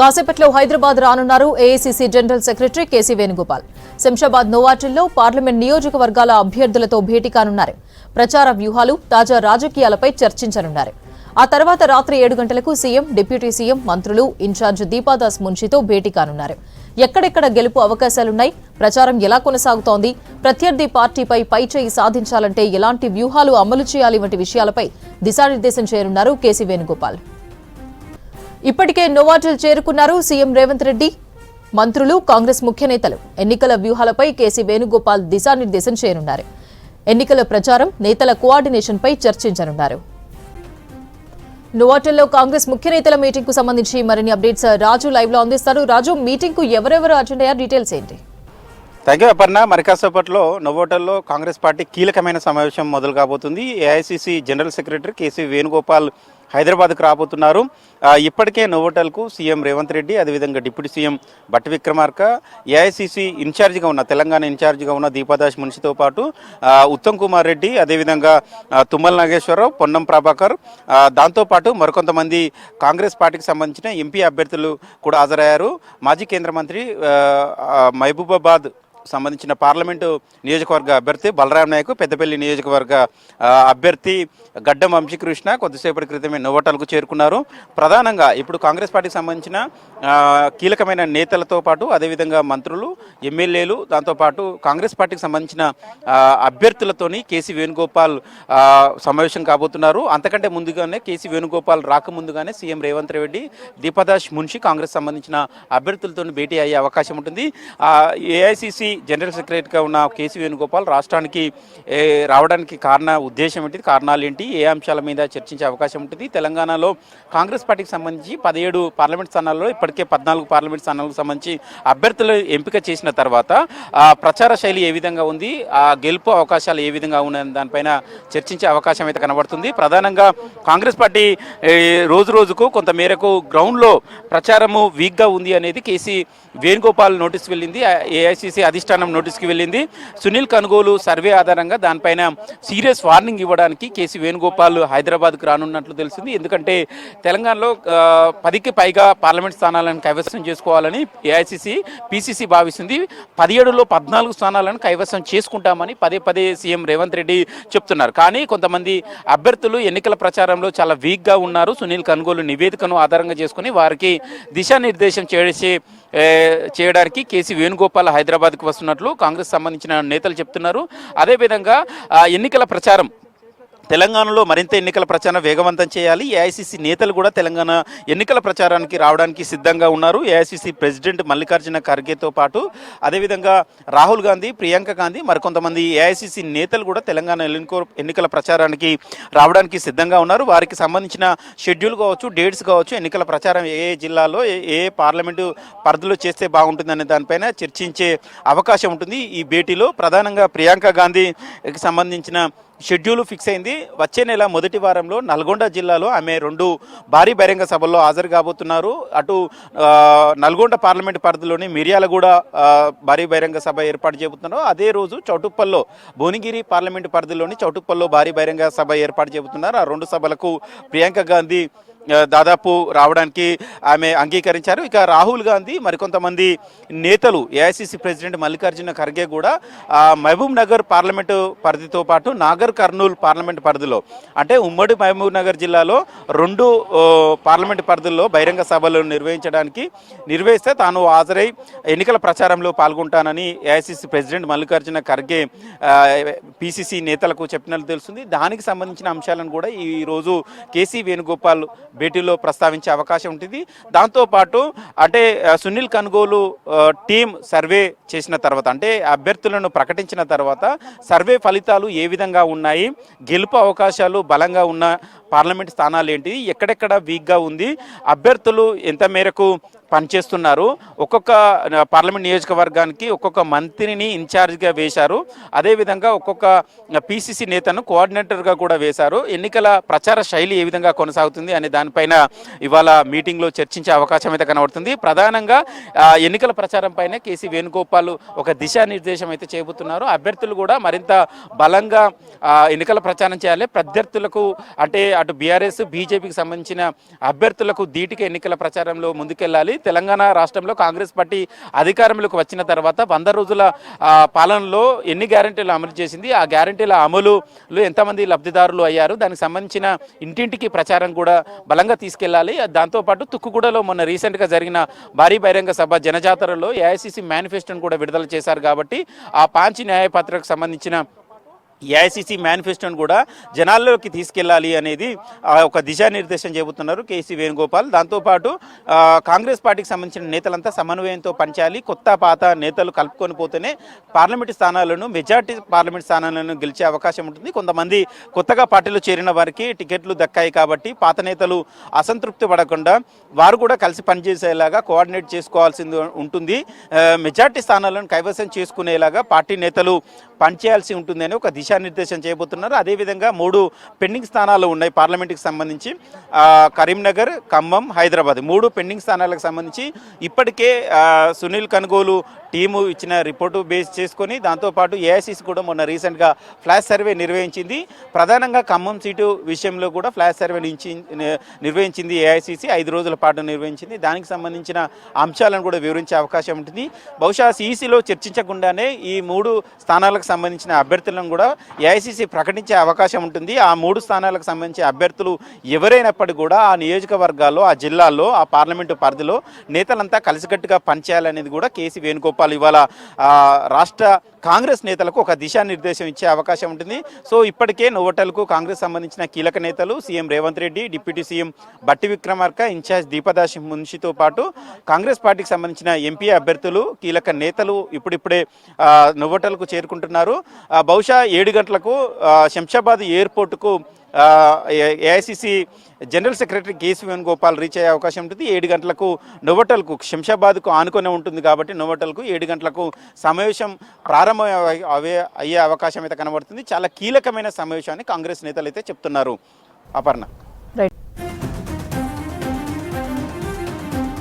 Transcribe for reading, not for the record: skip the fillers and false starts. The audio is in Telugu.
కాసేపట్లో హైదరాబాద్ రానున్నారు AICC general secretary KC Venugopal. Shamshabad నోవాటిల్లో పార్లమెంట్ నియోజకవర్గాల అభ్యర్థులతో భేటీ కానున్నారు. ప్రచార వ్యూహాలు, తాజా రాజకీయాలపై చర్చించనున్నారు. ఆ తర్వాత రాత్రి 7 గంటలకు సీఎం, డిప్యూటీ సీఎం, మంత్రులు, ఇన్ఛార్జ్ దీపాదాస్ మున్షితో భేటీ కానున్నారు. ఎక్కడెక్కడ గెలుపు అవకాశాలున్నాయి, ప్రచారం ఎలా కొనసాగుతోంది, ప్రత్యర్థి పార్టీపై పైచేయి సాధించాలంటే ఎలాంటి వ్యూహాలు అమలు చేయాలి వంటి విషయాలపై దిశానిర్దేశం చేయనున్నారు కేసీ వేణుగోపాల్. ఇప్పటికే నోవాటిల్ చేరుకున్నారు సీఎం రేవంత్ రెడ్డి, మంత్రులు, కాంగ్రెస్ ముఖ్య నేతలు. ఎన్నికల వ్యూహాలపై కేసీ వేణుగోపాల్ దిశానిర్దేశం చేయనున్నారు. ఎన్నికల ప్రచారం, నేతల కోఆర్డినేషన్పై చర్చించనున్నారు. నోవాటిల్లో కాంగ్రెస్ ముఖ్య నేతల మీటింగ్ కు సంబంధించి మరిన్ని అప్డేట్స్ రాజు లైవ్ లో అందిస్తారు. రాజు, మీటింగ్ కు ఎవరెవరు అటెండ్ అయ్యారు, డీటెయిల్స్ ఏంటి? Thank you Aparna. మరి కాసేపట్లో నోవాటల్లో కాంగ్రెస్ పార్టీ కీలకమైన సమావేశం మొదలు కాబోతుంది. AICC general secretary KC Venugopal హైదరాబాద్కు రాబోతున్నారు. ఇప్పటికే నోవాటల్కు సీఎం రేవంత్ రెడ్డి, అదేవిధంగా deputy CM Bhatti Vikramarka, AICC ఇన్ఛార్జిగా ఉన్న తెలంగాణ ఇన్ఛార్జిగా ఉన్న దీపాదాస్ మున్షితో పాటు ఉత్తమ్ కుమార్ రెడ్డి, అదేవిధంగా తుమ్మల నాగేశ్వరరావు, పొన్నం ప్రభాకర్, దాంతోపాటు మరికొంతమంది కాంగ్రెస్ పార్టీకి సంబంధించిన ఎంపీ అభ్యర్థులు కూడా హాజరయ్యారు. మాజీ కేంద్ర మంత్రి మహబూబాబాద్ సంబంధించిన పార్లమెంటు నియోజకవర్గ అభ్యర్థి బలరాం నాయక్, పెద్దపల్లి నియోజకవర్గ అభ్యర్థి గడ్డం వంశీకృష్ణ కొద్దిసేపటి క్రితమే నోవాటల్కు చేరుకున్నారు. ప్రధానంగా ఇప్పుడు కాంగ్రెస్ పార్టీకి సంబంధించిన కీలకమైన నేతలతో పాటు అదేవిధంగా మంత్రులు, ఎమ్మెల్యేలు, దాంతోపాటు కాంగ్రెస్ పార్టీకి సంబంధించిన అభ్యర్థులతోని కేసీ వేణుగోపాల్ సమావేశం కాబోతున్నారు. అంతకంటే ముందుగానే కేసీ వేణుగోపాల్ రాకముందుగానే సీఎం రేవంత్ రెడ్డి, దీపాదాస్ మున్షి కాంగ్రెస్ సంబంధించిన అభ్యర్థులతో భేటీ అయ్యే అవకాశం ఉంటుంది. ఏఐసీసీ జనరల్ సెక్రటరీగా ఉన్న కేసీ వేణుగోపాల్ రాష్ట్రానికి రావడానికి ఉద్దేశం ఏంటి, కారణాలు ఏంటి, ఏ అంశాల మీద చర్చించే అవకాశం ఉంటుంది. తెలంగాణలో కాంగ్రెస్ పార్టీకి సంబంధించి 17 పార్లమెంట్ స్థానాల్లో ఇప్పటికే 14 పార్లమెంట్ స్థానాలకు సంబంధించి అభ్యర్థులు ఎంపిక చేసిన తర్వాత ప్రచార శైలి ఏ విధంగా ఉంది, ఆ గెలుపు అవకాశాలు ఏ విధంగా ఉన్నాయని దానిపైన చర్చించే అవకాశం అయితే కనబడుతుంది. ప్రధానంగా కాంగ్రెస్ పార్టీ రోజు రోజుకు కొంత మేరకు గ్రౌండ్లో ప్రచారము వీక్గా ఉంది అనేది కేసీ వేణుగోపాల్ నోటీస్కి వెళ్ళింది, ఏఐసీసీ అధిష్టానం నోటీస్కి వెళ్ళింది. సునీల్ కనుగోలు సర్వే ఆధారంగా దానిపైన సీరియస్ వార్నింగ్ ఇవ్వడానికి కేసీ వేణుగోపాల్ హైదరాబాద్కు రానున్నట్లు తెలిసింది. ఎందుకంటే తెలంగాణలో 10కి పైగా పార్లమెంట్ స్థానాలను కైవసం చేసుకోవాలని ఏఐసీసీ, పీసీసీ భావిస్తుంది. 17లో 14 స్థానాలను కైవసం చేసుకుంటామని పదే పదే సీఎం రేవంత్ రెడ్డి చెప్తున్నారు. కానీ కొంతమంది అభ్యర్థులు ఎన్నికల ప్రచారంలో చాలా వీక్గా ఉన్నారు. సునీల్ కనుగోలు నివేదికను ఆధారంగా చేసుకుని వారికి దిశానిర్దేశం చేయడానికి కేసీ వేణుగోపాల్ హైదరాబాద్కు వస్తున్నట్లు కాంగ్రెస్ సంబంధించిన నేతలు చెప్తున్నారు. అదేవిధంగా ఎన్నికల ప్రచారం తెలంగాణలో మరింత ఎన్నికల ప్రచారం వేగవంతం చేయాలి. ఏఐసీసీ నేతలు కూడా తెలంగాణ ఎన్నికల ప్రచారానికి రావడానికి సిద్ధంగా ఉన్నారు. ఏఐసీసీ ప్రెసిడెంట్ మల్లికార్జున ఖర్గేతో పాటు అదేవిధంగా రాహుల్ గాంధీ, ప్రియాంక గాంధీ, మరికొంతమంది ఏఐసీసీ నేతలు కూడా తెలంగాణ ఎన్నికల ప్రచారానికి రావడానికి సిద్ధంగా ఉన్నారు. వారికి సంబంధించిన షెడ్యూల్ కావచ్చు, డేట్స్ కావచ్చు, ఎన్నికల ప్రచారం ఏ జిల్లాలో ఏ పార్లమెంటు పరిధిలో చేస్తే బాగుంటుందనే దానిపైన చర్చించే అవకాశం ఉంటుంది. ఈ భేటీలో ప్రధానంగా ప్రియాంక గాంధీకి సంబంధించిన షెడ్యూల్ ఫిక్స్ అయింది. వచ్చే నెల మొదటి వారంలో నల్గొండ జిల్లాలో ఆమె 2 భారీ బహిరంగ సభల్లో హాజరు కాబోతున్నారు. అటు నల్గొండ పార్లమెంట్ పరిధిలోని మిర్యాలగూడ భారీ బహిరంగ సభ ఏర్పాటు చేయబోతున్నారు. అదే రోజు చౌటుప్పల్లో, భువనగిరి పార్లమెంట్ పరిధిలోని చౌటుప్పల్లో భారీ బహిరంగ సభ ఏర్పాటు చేయబోతున్నారు. ఆ 2 సభలకు ప్రియాంక గాంధీ దాదాపు రావడానికి ఆమె అంగీకరించారు. ఇక రాహుల్ గాంధీ, మరికొంతమంది నేతలు, ఏఐసీసీ ప్రెసిడెంట్ మల్లికార్జున ఖర్గే కూడా మహబూబ్ నగర్ పార్లమెంటు పరిధితో పాటు నాగర్ కర్నూల్ పార్లమెంట్ పరిధిలో, అంటే ఉమ్మడి మహబూబ్ నగర్ జిల్లాలో 2 పార్లమెంట్ పరిధుల్లో బహిరంగ సభలు నిర్వహిస్తే తాను హాజరై ఎన్నికల ప్రచారంలో పాల్గొంటానని AICC president Mallikarjuna Kharge PCC నేతలకు చెప్పినట్లు తెలుస్తుంది. దానికి సంబంధించిన అంశాలను కూడా ఈరోజు కేసీ వేణుగోపాల్ భేటీలో ప్రస్తావించే అవకాశం ఉంటుంది. దాంతోపాటు అంటే సునీల్ కనుగోలు టీం సర్వే చేసిన తర్వాత, అంటే అభ్యర్థులను ప్రకటించిన తర్వాత సర్వే ఫలితాలు ఏ విధంగా ఉన్నాయి, గెలుపు అవకాశాలు బలంగా ఉన్న పార్లమెంట్ స్థానాలు ఏంటి, ఎక్కడెక్కడ వీక్గా ఉంది, అభ్యర్థులు ఎంత మేరకు పనిచేస్తున్నారు, ఒక్కొక్క పార్లమెంట్ నియోజకవర్గానికి ఒక్కొక్క మంత్రిని ఇన్ఛార్జ్గా వేశారు, అదేవిధంగా ఒక్కొక్క పీసీసీ నేతను కోఆర్డినేటర్గా కూడా వేశారు, ఎన్నికల ప్రచార శైలి ఏ విధంగా కొనసాగుతుంది అనే దానిపైన ఇవాళ మీటింగ్లో చర్చించే అవకాశం అయితే కనబడుతుంది. ప్రధానంగా ఎన్నికల ప్రచారం పైన కేసీ వేణుగోపాల్ ఒక దిశానిర్దేశం అయితే చేయబోతున్నారు. అభ్యర్థులు కూడా మరింత బలంగా ఎన్నికల ప్రచారం చేయాలి. ప్రత్యర్థులకు అంటే అటు బీఆర్ఎస్, బీజేపీకి సంబంధించిన అభ్యర్థులకు ధీటుగా ఎన్నికల ప్రచారంలో ముందుకెళ్లాలి. తెలంగాణ రాష్ట్రంలో కాంగ్రెస్ పార్టీ అధికారంలోకి వచ్చిన తర్వాత 100 రోజుల పాలనలో ఎన్ని గ్యారెంటీలు అమలు చేసింది, ఆ గ్యారెంటీల అమలులో ఎంతమంది లబ్ధిదారులు అయ్యారు, దానికి సంబంధించిన ఇంటింటికి ప్రచారం కూడా బలంగా తీసుకెళ్లాలి. దాంతోపాటు తుక్కుగూడలో మొన్న రీసెంట్గా జరిగిన భారీ బహిరంగ సభ జనజాతరలో ఏఐసిసి మేనిఫెస్టోను కూడా విడుదల చేశారు. కాబట్టి ఆ పాంచి న్యాయపత్రకు సంబంధించిన ఏఐసిసి మేనిఫెస్టోను కూడా జనాల్లోకి తీసుకెళ్లాలి అనేది ఒక దిశానిర్దేశం చెబుతున్నారు కేసీ వేణుగోపాల్. దాంతోపాటు కాంగ్రెస్ పార్టీకి సంబంధించిన నేతలంతా సమన్వయంతో పనిచేయాలి, కొత్త పాత నేతలు కలుపుకొని పోతేనే పార్లమెంటు స్థానాలను మెజార్టీ పార్లమెంట్ స్థానాలను గెలిచే అవకాశం ఉంటుంది. కొంతమంది కొత్తగా పార్టీలో చేరిన వారికి టికెట్లు దక్కాయి కాబట్టి పాత నేతలు అసంతృప్తి పడకుండా వారు కూడా కలిసి పనిచేసేలాగా కోఆర్డినేట్ చేసుకోవాల్సింది ఉంటుంది. మెజార్టీ స్థానాలను కైవసం చేసుకునేలాగా పార్టీ నేతలు పనిచేయాల్సి ఉంటుందని ఒక దిశానిర్దేశం చేయబోతున్నారు. అదేవిధంగా 3 పెండింగ్ స్థానాలు ఉన్నాయి పార్లమెంట్కి సంబంధించి. కరీంనగర్, ఖమ్మం, హైదరాబాద్ 3 పెండింగ్ స్థానాలకు సంబంధించి ఇప్పటికే సునీల్ కనుగోలు టీము ఇచ్చిన రిపోర్టు బేస్ చేసుకొని దాంతోపాటు ఏఐసిసి కూడా మొన్న రీసెంట్గా ఫ్లాష్ సర్వే నిర్వహించింది. ప్రధానంగా ఖమ్మం సీటు విషయంలో కూడా ఫ్లాష్ సర్వే నిర్వహించింది ఏఐసిసి. 5 రోజుల పాటు నిర్వహించింది. దానికి సంబంధించిన అంశాలను కూడా వివరించే అవకాశం ఉంటుంది. బహుశా సిఈసిలో చర్చించకుండానే ఈ 3 స్థానాలకు సంబంధించిన అభ్యర్థులను కూడా ఏఐసిసి ప్రకటించే అవకాశం ఉంటుంది. ఆ 3 స్థానాలకు సంబంధించి అభ్యర్థులు ఎవరైనప్పటికీ కూడా ఆ నియోజకవర్గాల్లో, ఆ జిల్లాల్లో, ఆ పార్లమెంటు పరిధిలో నేతలంతా కలిసికట్టుగా పనిచేయాలనేది కూడా కేసీ వేణుగోపాల్ ఇవాళ రాష్ట్ర కాంగ్రెస్ నేతలకు ఒక దిశానిర్దేశం ఇచ్చే అవకాశం ఉంటుంది. సో ఇప్పటికే నోవోటల్కు కాంగ్రెస్ సంబంధించిన కీలక నేతలు CM Revanth Reddy, deputy CM బట్టి విక్రమార్క, ఇన్ఛార్జ్ దీపదాస్ మున్షితో పాటు కాంగ్రెస్ పార్టీకి సంబంధించిన ఎంపీ అభ్యర్థులు, కీలక నేతలు ఇప్పుడిప్పుడే నోవోటల్కు చేరుకుంటున్నారు. బహుశా 7 గంటలకు శంషాబాద్ ఎయిర్పోర్టుకు AICC general secretary KC Venugopal reach అయ్యే అవకాశం ఉంటుంది. 7 గంటలకు నోవోటల్కు శంషాబాద్కు ఆనుకొని ఉంటుంది కాబట్టి నోవోటల్కు 7 గంటలకు సమావేశం ప్రారంభం అయ్యే అవకాశం అయితే కనబడుతుంది. చాలా కీలకమైన సమావేశాన్ని కాంగ్రెస్ నేతలు అయితే చెప్తున్నారు. అపర్ణ.